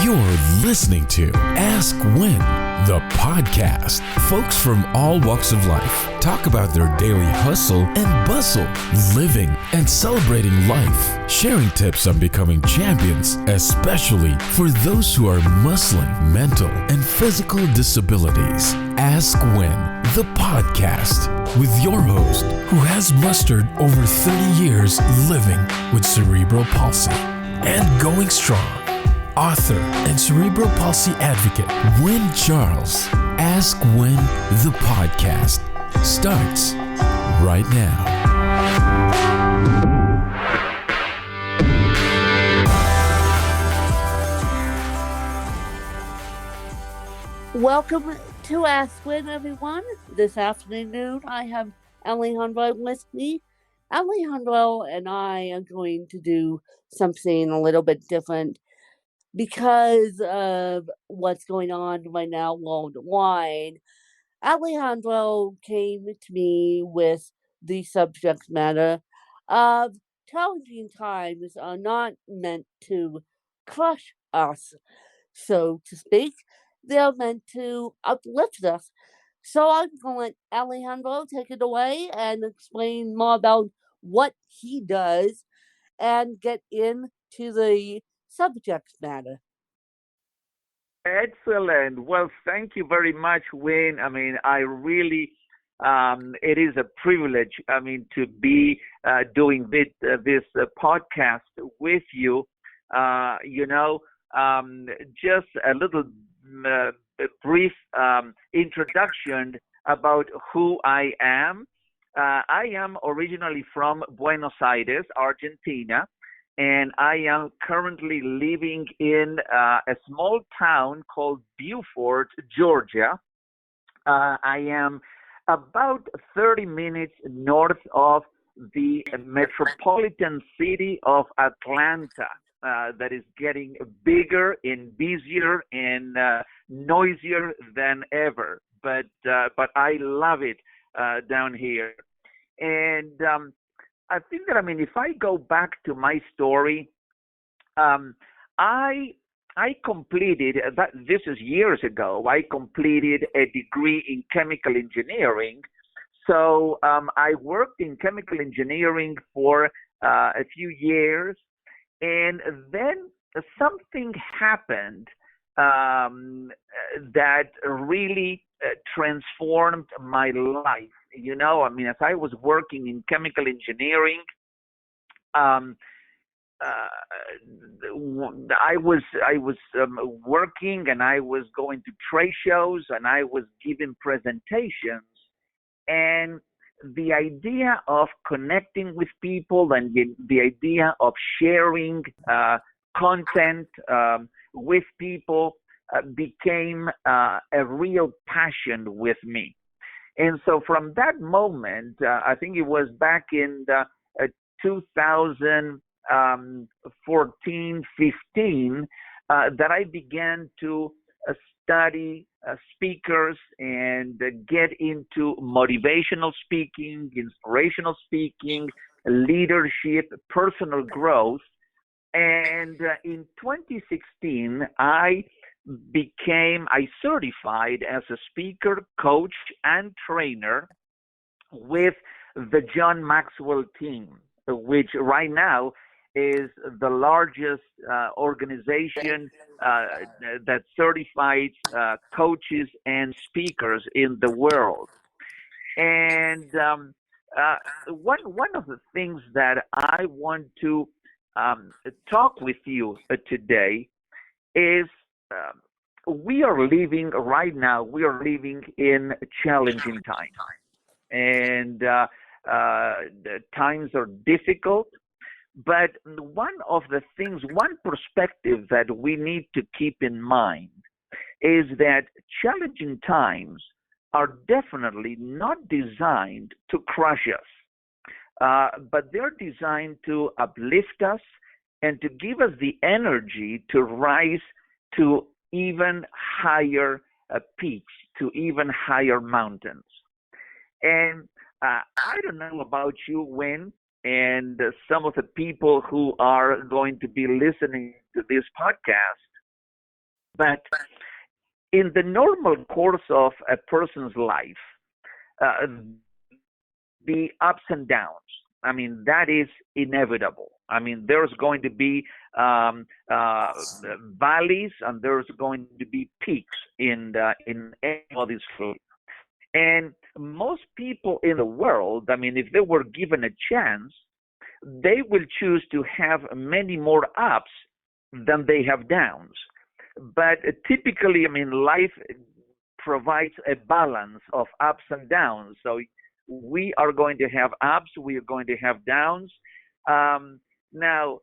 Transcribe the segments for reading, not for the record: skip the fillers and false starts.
You're listening to Ask When, the podcast. Folks from all walks of life talk about their daily hustle and bustle, living and celebrating life, sharing tips on becoming champions, especially for those who are muscling mental and physical disabilities. Ask When, the podcast, with your host who has mustered over 30 years living with cerebral palsy and going strong. Author and cerebral palsy advocate Wynn Charles. Ask When, the podcast starts right now. Welcome to Ask When, everyone. This afternoon I have Alejandro with me. Alejandro and I are going to do something a little bit different because of what's going on right now worldwide. Alejandro came to me with the subject matter of challenging times are not meant to crush us, so to speak. They're meant to uplift us. So I'm going to let Alejandro take it away and explain more about what he does and get into the subject matter. Excellent. Well, thank you very much, Wayne. I really, it is a privilege, to be doing this podcast with you. Just a little brief introduction about who I am. I am originally from Buenos Aires, Argentina, and I am currently living in a small town called Beaufort, Georgia. I am about 30 minutes north of the metropolitan city of Atlanta. That is getting bigger and busier and noisier than ever. But I love it down here. And I think that, if I go back to my story, I completed, this is years ago, I completed a degree in chemical engineering. So I worked in chemical engineering for a few years, and then something happened that really transformed my life. As I was working in chemical engineering, I was working, and I was going to trade shows, and I was giving presentations, and the idea of connecting with people and the idea of sharing content with people became a real passion with me. And so from that moment, I think it was back in 2014, 15, that I began to study speakers and get into motivational speaking, inspirational speaking, leadership, personal growth. And in 2016, I certified as a speaker, coach, and trainer with the John Maxwell team, which right now is the largest organization that certifies coaches and speakers in the world. And one of the things that I want to talk with you today is we are living in challenging times, and the times are difficult. But one perspective that we need to keep in mind is that challenging times are definitely not designed to crush us, but they're designed to uplift us and to give us the energy to rise to even higher peaks, to even higher mountains. And I don't know about you, Wynn, and some of the people who are going to be listening to this podcast, But in the normal course of a person's life, uh, the ups and downs. I mean, that is inevitable. I mean, there's going to be um, uh, valleys and there's going to be peaks in anybody's life. And most people in the world, I mean, if they were given a chance, they will choose to have many more ups than they have downs. But typically, I mean, life provides a balance of ups and downs. So we are going to have ups, we are going to have downs. Now,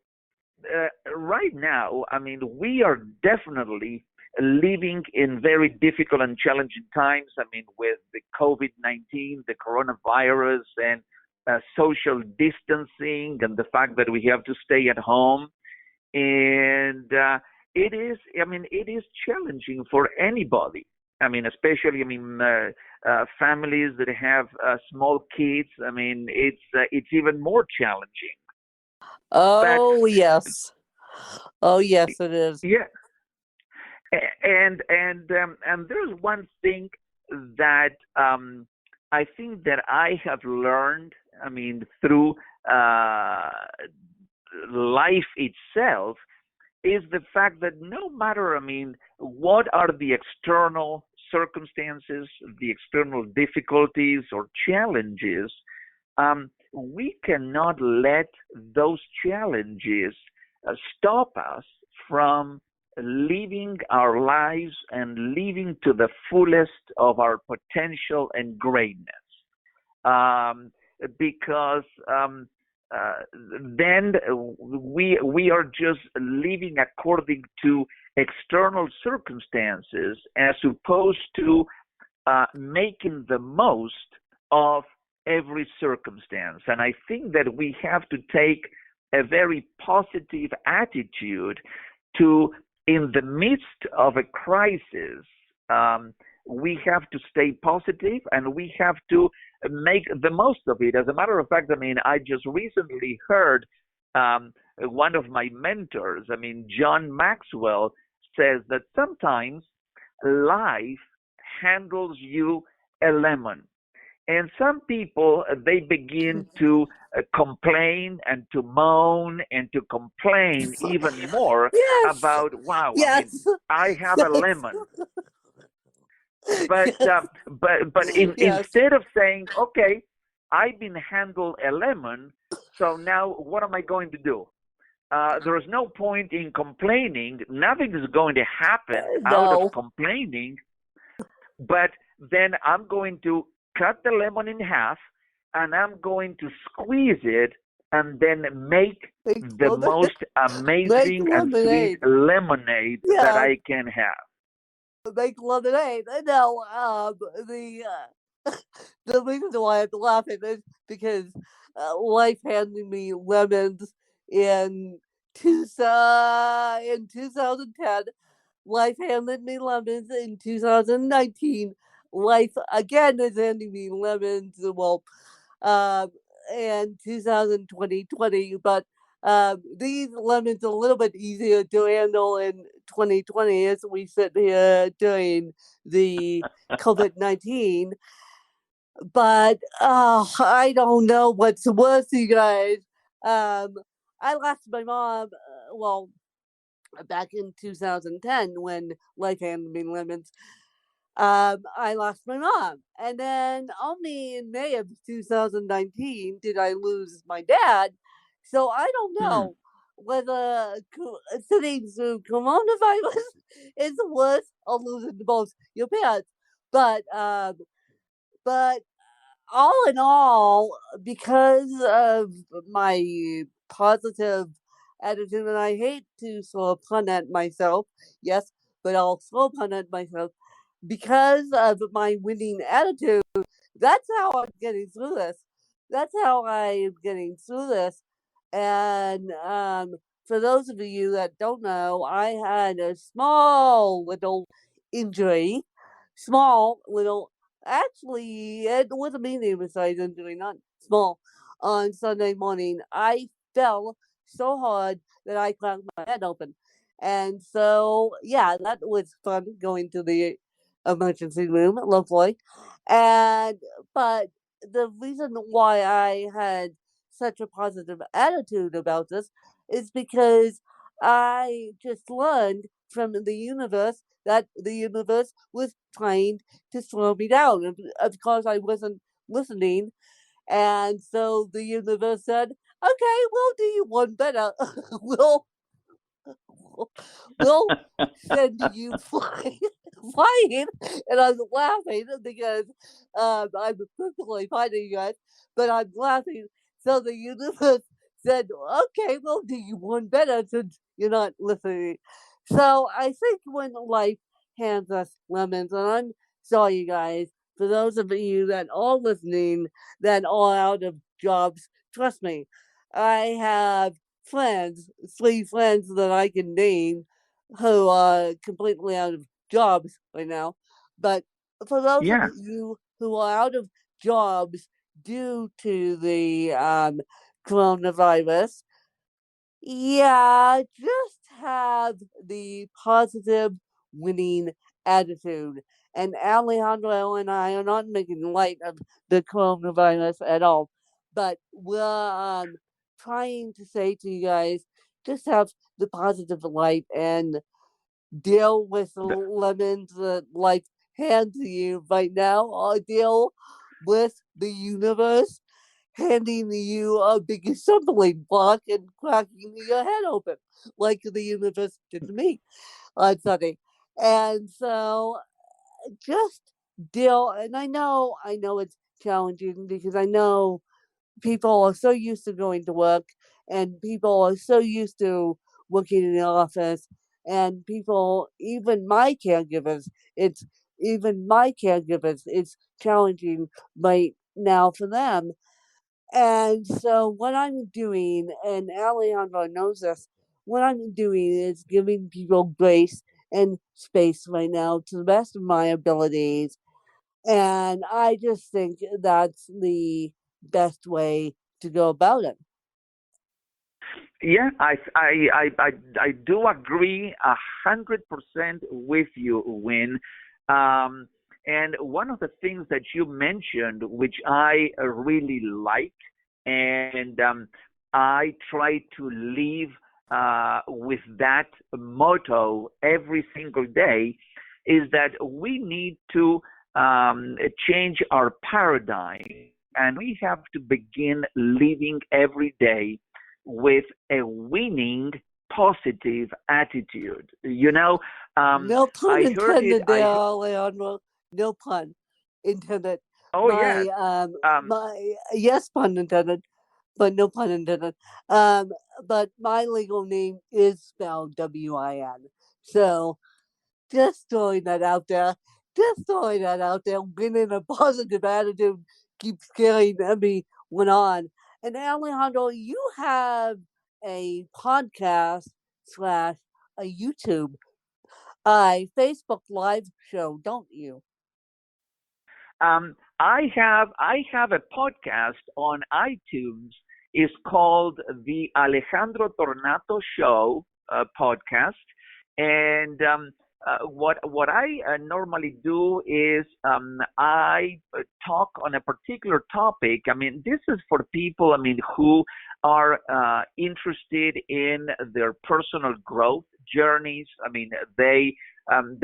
right now, I mean, we are definitely living in very difficult and challenging times. I mean, with the COVID-19, the coronavirus, and social distancing, and the fact that we have to stay at home. And it is, I mean, it is challenging for anybody. I mean, especially, I mean, families that have small kids. I mean, it's even more challenging. But Oh, yes. Oh, yes, it is. yeah, and there's one thing that I think that I have learned. I mean, through uh, life itself, is the fact that no matter, I mean, what are the external circumstances, the external difficulties or challenges, we cannot let those challenges stop us from living our lives and living to the fullest of our potential and greatness. Because uh, then we are just living according to external circumstances as opposed to making the most of every circumstance. And I think that we have to take a very positive attitude to, in the midst of a crisis, um, we have to stay positive and we have to make the most of it. As a matter of fact, I mean, I just recently heard one of my mentors, I mean, John Maxwell, says that sometimes life handles you a lemon. And some people, they begin to complain and to moan and to complain even more Yes. about, wow, I mean, Yes. I have a Yes. lemon. But Yes. Yes. instead of saying, okay, I've been handled a lemon, so now what am I going to do? There is no point in complaining. Nothing is going to happen out of No. complaining, but then I'm going to cut the lemon in half and I'm going to squeeze it and then make Make the lemonade. most Make amazing and sweet lemonade. lemonade that Yeah. I can have. Make lemonade. I know. The the reason why I'm laughing is because life handed me lemons in in 2010. Life handed me lemons in 2019. Life again is handing me lemons. Well, um, in 2020, but these lemons are a little bit easier to handle in 2020 as we sit here during the COVID-19. But I don't know what's worse, you guys. Um, I lost my mom. Well, back in 2010 when life handed me lemons. I lost my mom. And then only in May of 2019 did I lose my dad. So I don't Hmm. know whether sitting through coronavirus is worse or losing both your parents. But but all in all, because of my positive attitude, and I hate to sort of pun at myself, yes, but I'll slow pun at myself because of my winning attitude. That's how I'm getting through this. That's how I'm getting through this. And for those of you that don't know, I had a small little injury, small little, actually, it was a medium sized injury, not small, on Sunday morning. I fell so hard that I cracked my head open. And so, yeah, that was fun going to the emergency room, lovely. And, but the reason why I had such a positive attitude about this is because I just learned from the universe that the universe was trying to slow me down. And of course, I wasn't listening. And so the universe said, okay, we'll do you one better. we'll we'll send you flying, and I'm laughing because I'm perfectly fine, you guys, but I'm laughing. So the universe said, "Okay, we'll do you one better since you're not listening." So I think when life hands us lemons, and I'm sorry, you guys, for those of you that are listening that are out of jobs, trust me, I have friends, 3 friends that I can name who are completely out of jobs right now. But for those of Yeah. you who are out of jobs due to the coronavirus, yeah, just have the positive winning attitude. And Alejandro and I are not making light of the coronavirus at all, but we're trying to say to you guys, just have the positive light and deal with the The- lemons that life hands you right now, or deal with the universe handing you a big stumbling block and cracking your head open, like the universe did to me on Sunday. And so just deal, and I know it's challenging because I know people are so used to going to work and people are so used to working in the office and people, it's even my caregivers, it's challenging right now for them. And so what I'm doing, and Alejandro knows this, what I'm doing is giving people grace and space right now to the best of my abilities. And I just think that's the best way to go about it. Yeah, I do agree 100% with you, Win. Um, and one of the things that you mentioned, which I really like, and I try to live with that motto every single day, is that we need to change our paradigm, and we have to begin living every day with a winning positive attitude. No pun I heard it. intended there, Alejandro. No pun intended. Oh yes. Um, My yes pun intended, but no pun intended. Um, but my legal name is spelled WIN. So just throwing that out there. Just throwing that out there. Being in a positive attitude keeps carrying everyone on. And Alejandro, you have a podcast slash a YouTube, a Facebook live show, don't you? I have a podcast on iTunes. It's called the Alejandro Tornato Show podcast, and what I normally do is I talk on a particular topic. I mean, this is for people. I mean, who are interested in their personal growth journeys. I mean, they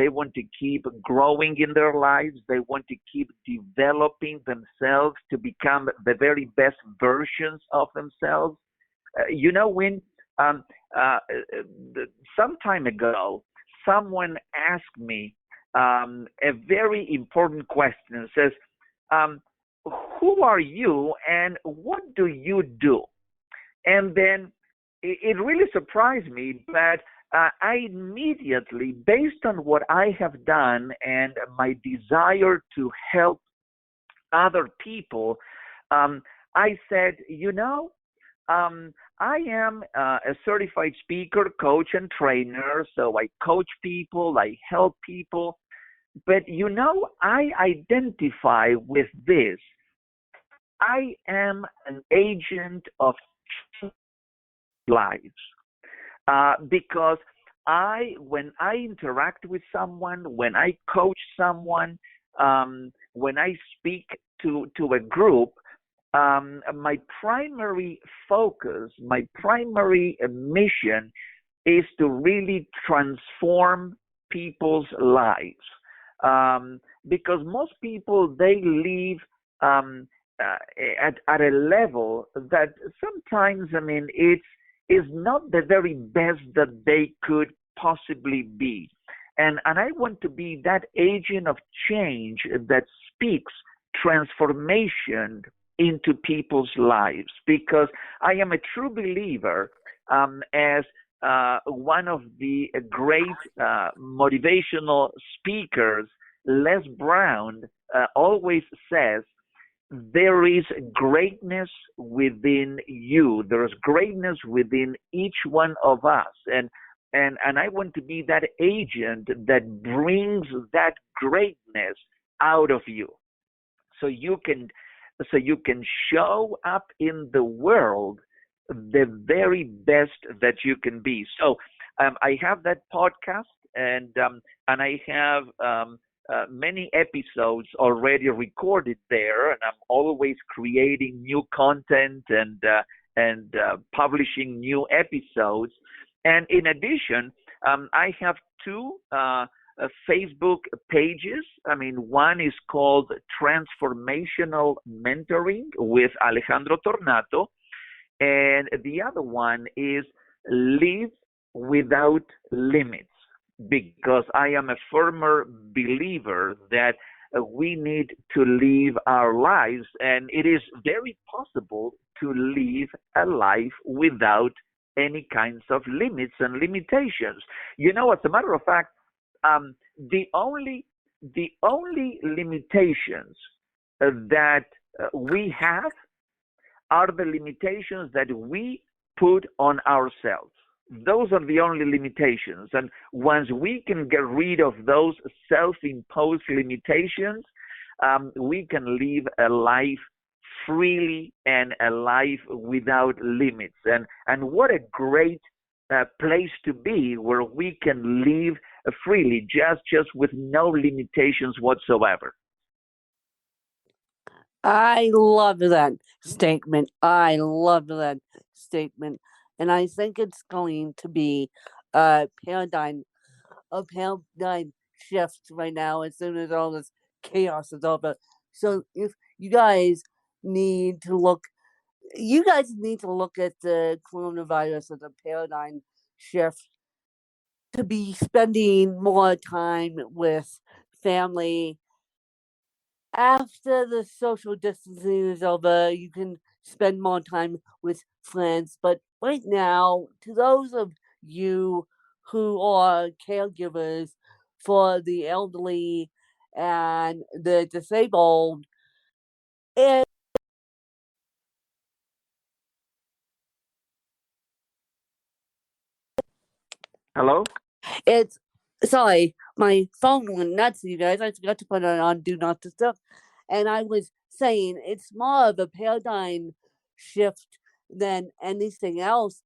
want to keep growing in their lives. They want to keep developing themselves to become the very best versions of themselves. When um, uh, some time ago, someone asked me a very important question. It says, um, "Who are you and what do you do?" And then it really surprised me, but I immediately, based on what I have done and my desire to help other people, um, I said, I am a certified speaker, coach, and trainer. So I coach people, I help people. But I identify with this. I am an agent of lives because when I interact with someone, when I coach someone, when I speak to a group, my primary focus, my primary mission is to really transform people's lives. Because most people, they live um, uh, at a level that sometimes, I mean, it's is not the very best that they could possibly be. And I want to be that agent of change that speaks transformation into people's lives, because I am a true believer, as one of the great motivational speakers, Les Brown, always says, there is greatness within you. There is greatness within each one of us. And I want to be that agent that brings that greatness out of you. So you can show up in the world the very best that you can be. So I have that podcast, and I have many episodes already recorded there, and I'm always creating new content and publishing new episodes. And in addition, I have two Facebook pages. I mean, one is called Transformational Mentoring with Alejandro Tornato, and the other one is Live Without Limits, because I am a firmer believer that we need to live our lives, and it is very possible to live a life without any kinds of limits and limitations. You know, as a matter of fact, the only limitations that we have are the limitations that we put on ourselves. Those are the only limitations. And once we can get rid of those self-imposed limitations, we can live a life freely and a life without limits. And what a great place to be, where we can live freely, just with no limitations whatsoever. I love that statement. I love that statement. And I think it's going to be a paradigm shift right now as soon as all this chaos is over. So if need to look you guys need to look at the coronavirus as a paradigm shift, to be spending more time with family. After the social distancing is over, you can spend more time with friends. But right now, to those of you who are caregivers for the elderly and the disabled, it Hello? it's sorry, my phone went nuts, you guys. I forgot to put it on Do Not Disturb. And I was saying it's more of a paradigm shift than anything else,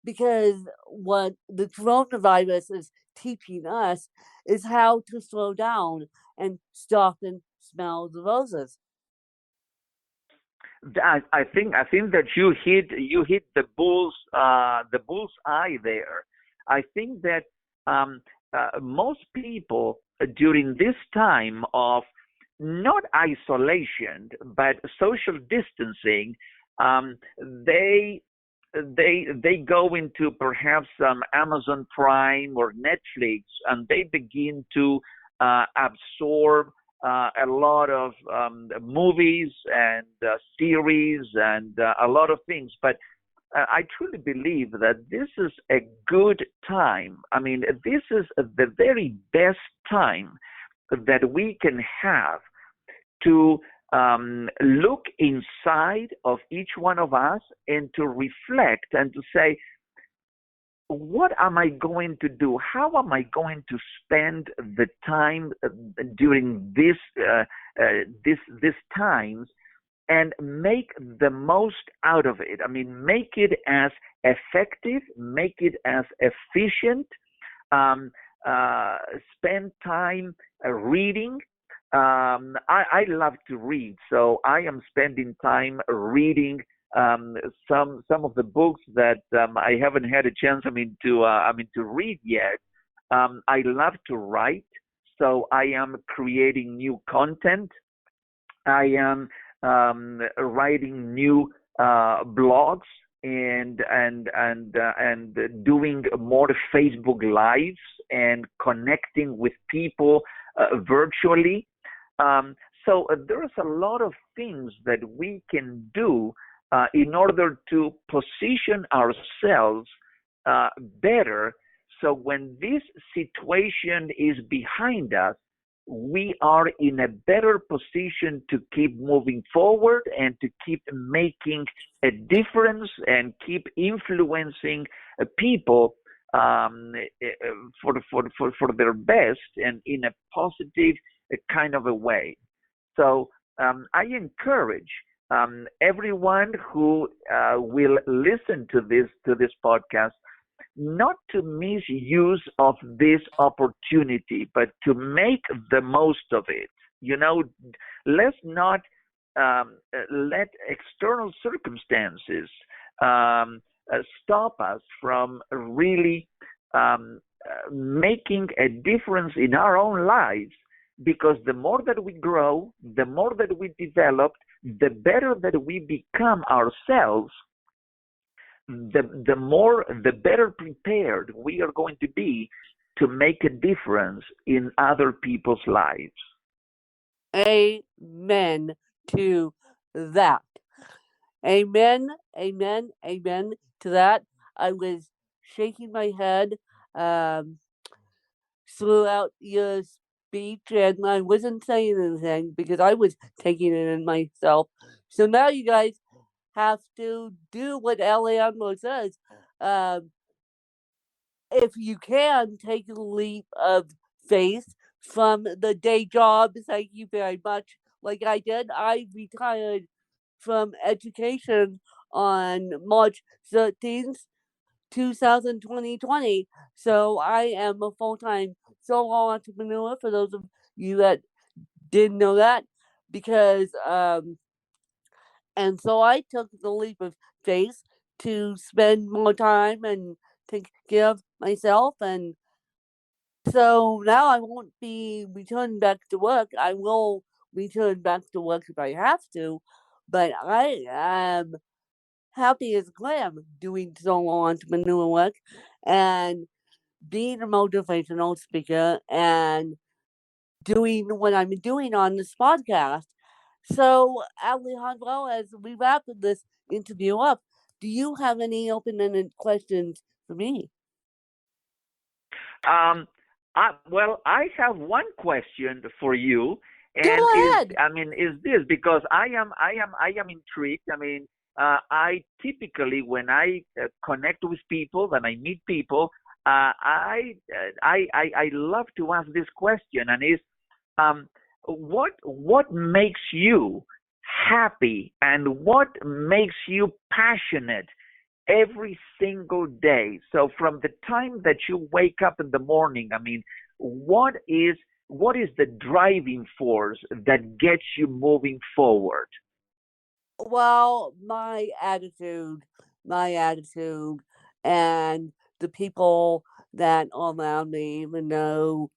because what the coronavirus is teaching us is how to slow down and stop and smell the roses. I think that you hit the bull's eye there. I think that most people during this time of not isolation but social distancing, they they go into perhaps Amazon Prime or Netflix, and they begin to absorb a lot of movies and series and a lot of things. But I truly believe that this is a good time. I mean, this is the very best time that we can have to look inside of each one of us and to reflect and to say, what am I going to do? How am I going to spend the time during this times, and make the most out of it? I mean, make it as effective, make it as efficient, um, spend time reading. I love to read, so I am spending time reading some of the books that I haven't had a chance, to read yet. I love to write, so I am creating new content. I am writing new blogs and doing more Facebook lives and connecting with people virtually. Um, so there's a lot of things that we can do in order to position ourselves uh, better. So when this situation is behind us, we are in a better position to keep moving forward and to keep making a difference and keep influencing people for their best and in a positive kind of a way. So I encourage everyone who will listen to this podcast not to misuse of this opportunity, but to make the most of it. You know, let's not let external circumstances stop us from really making a difference in our own lives. Because the more that we grow, the more that we develop, the better that we become ourselves, the better prepared we are going to be to make a difference in other people's lives. Amen to that. Amen, amen, amen to that. I was shaking my head um, throughout your speech, and I wasn't saying anything because I was taking it in myself. So now you guys have to do what Alejandro says. Um, if you can, take a leap of faith from the day job. Thank you very much. Like I did, I retired from education on March 13th, 2020. So I am a full time solo entrepreneur for those of you that didn't know that. Because, and so I took the leap of faith to spend more time and take care of myself. And so now I won't be returning back to work. I will return back to work if I have to, but I am happy as a clam doing solo entrepreneur work and being a motivational speaker and doing what I'm doing on this podcast. So, Alejandro, as we wrap this interview up, do you have any open-ended questions for me? Um, well, I have one question for you, Go and ahead. is this because I am intrigued. I typically when I connect with people, when I meet people, I love to ask this question, and is um, what makes you happy, and what makes you passionate every single day. So from the time that you wake up in the morning, what is what is the driving force that gets you moving forward? Well, my attitude, and the people that are around me, even though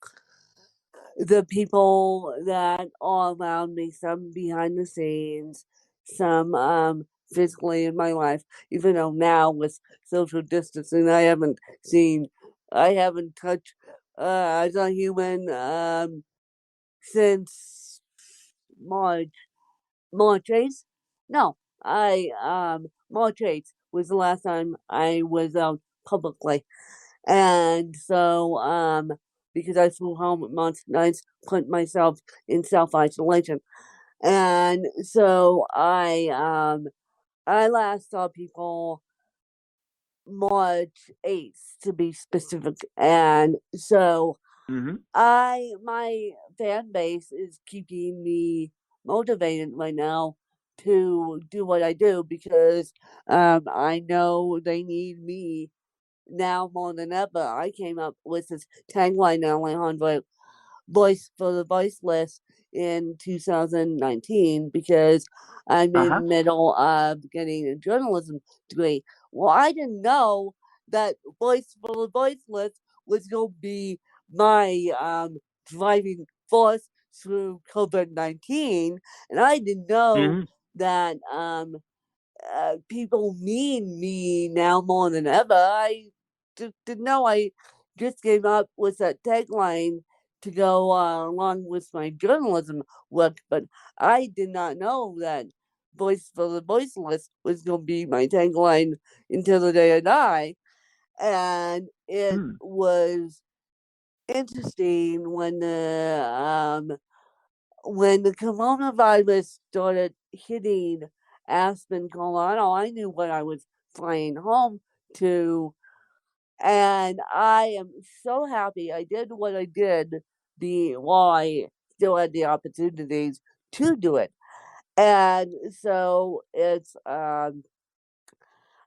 the people that are around me, some behind the scenes, some physically in my life, even though now with social distancing, seen, I haven't touched as a human since March. March 8th? No, March 8th was the last time I was out publicly. And so, because I flew home at March 9th, put myself in self isolation. And so I last saw people March 8th to be specific. And so Hmm. my fan base is keeping me motivated right now to do what I do because I know they need me now more than ever, I came up with this tagline, Alejandro, Voice for the Voiceless, in 2019 because I'm in Uh-huh. the middle of getting a journalism degree. Well, I didn't know that Voice for the Voiceless was going to be my driving force through COVID-19, and I didn't know Hmm. that people need me now more than ever. I didn't know. I just came up with that tagline to go along with my journalism work, but I did not know that Voice for the Voiceless was going to be my tagline until the day I die. And it Mm. was interesting when the coronavirus started hitting Aspen, Colorado. I knew what I was flying home to, and I am so happy I did what I did while I still had the opportunities to do it. And so I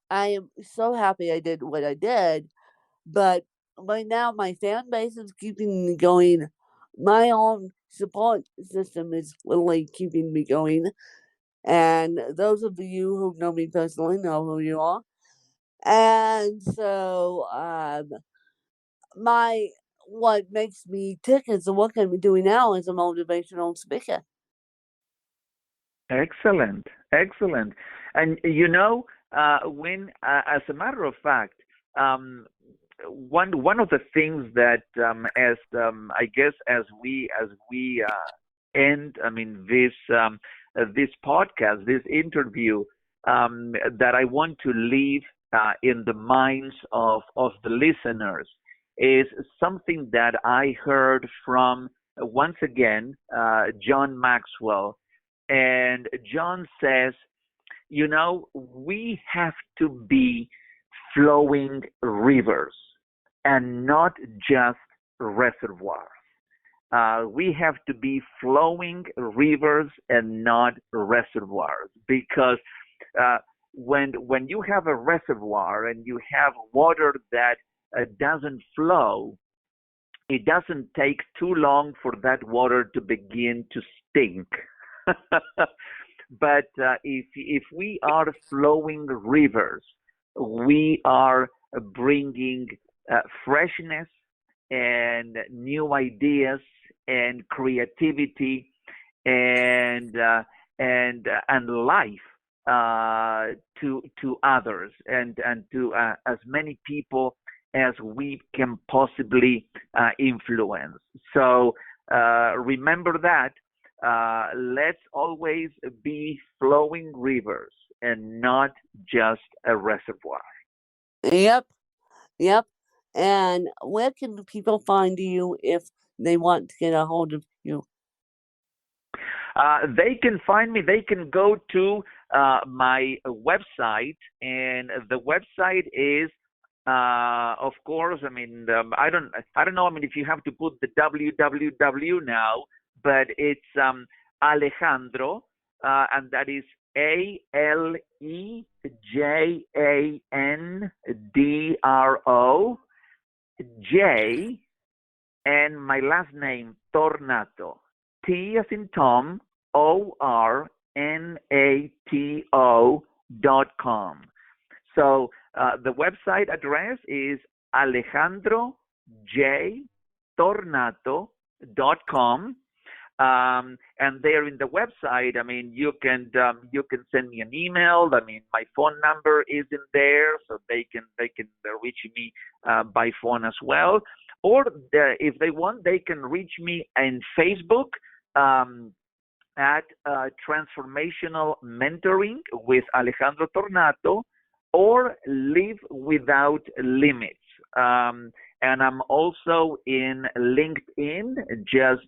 am so happy I did what I did, but right now my fan base is keeping me going. My own support system is really keeping me going. And those of you who know me personally know who you are. And so, my what makes me tick is the work I'm doing now as a motivational speaker. Excellent, excellent. And when as a matter of fact, um, one of the things that as I guess as we end, I mean this podcast, this interview, that I want to leave in the minds of the listeners is something that I heard from once again John Maxwell, and John says, we have to be flowing rivers and not just reservoirs. We have to be flowing rivers and not reservoirs because uh, when you have a reservoir and you have water that doesn't flow, it doesn't take too long for that water to begin to stink. But if we are flowing rivers, we are bringing freshness and new ideas and creativity and life to others and to as many people as we can possibly influence. So remember that. Let's always be flowing rivers and not just a reservoir. Yep, yep. And where can people find you if they want to get a hold of you? They can find me. They can go to my website, and the website is, of course. I mean, I don't know. I mean, if you have to put the www now, but it's Alejandro, and that is Alejandro J, and my last name, Tornato. T as in Tom, ORNATO.com. So the website address is alejandrojtornato.com. And there in the website, I mean, you can send me an email. I mean, my phone number is in there, so they can reach me by phone as well. Or if they want, they can reach me in Facebook um, at Transformational Mentoring with Alejandro Tornato, or Live Without Limits. And I'm also in LinkedIn.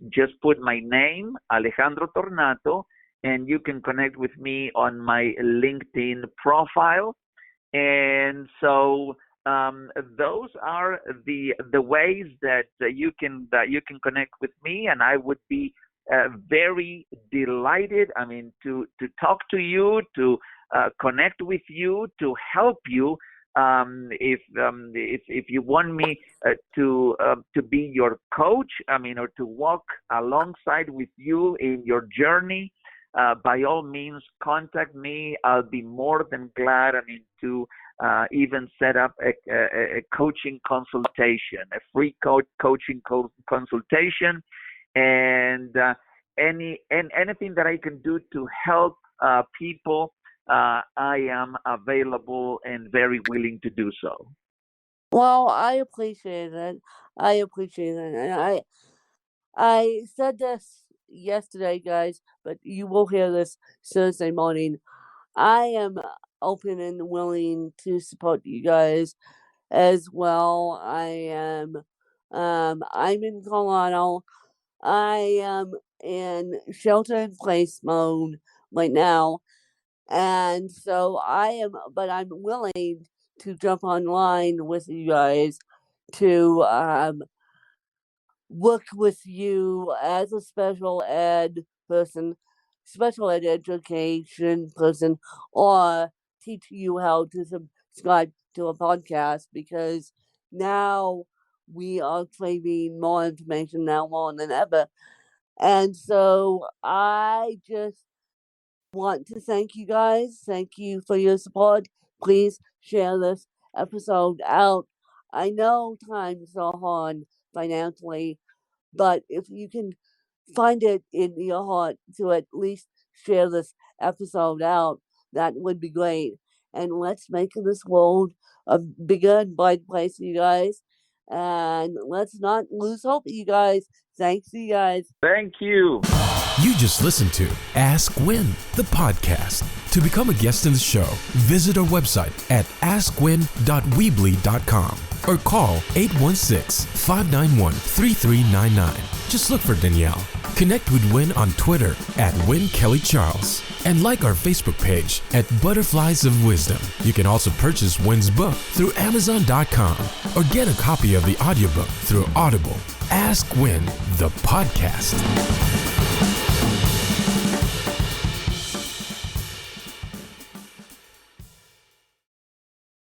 Just put my name, Alejandro Tornato, and you can connect with me on my LinkedIn profile. And so those are the ways that you can connect with me, and I would be very delighted. I mean, to talk to you, to connect with you, to help you If you want me to be your coach, or to walk alongside with you in your journey, by all means, contact me. I'll be more than glad, to even set up a coaching consultation, a free coaching consultation, and anything that I can do to help people. I am available and very willing to do so. Well, I appreciate it. And I said this yesterday, guys, but you will hear this Thursday morning. I am open and willing to support you guys as well. I'm in Colorado. I am in shelter in place mode right now. And so I'm willing to jump online with you guys to work with you as a special ed person, special ed education person, or teach you how to subscribe to a podcast, because now we are craving more information now more than ever. And so I just want to thank you guys. Thank you for your support. Please share this episode out. I know times are hard financially, but if you can find it in your heart to at least share this episode out, that would be great. And let's make this world a bigger and brighter place for you guys. And let's not lose hope, you guys. Thanks, you guys. Thank you. You just listened to Ask Win, the podcast. To become a guest in the show, visit our website at askwin.weebly.com or call 816-591-3399. Just look for Danielle. Connect with Win on Twitter at WinKellyCharles and like our Facebook page at Butterflies of Wisdom. You can also purchase Win's book through Amazon.com or get a copy of the audiobook through Audible. Ask Win, the podcast.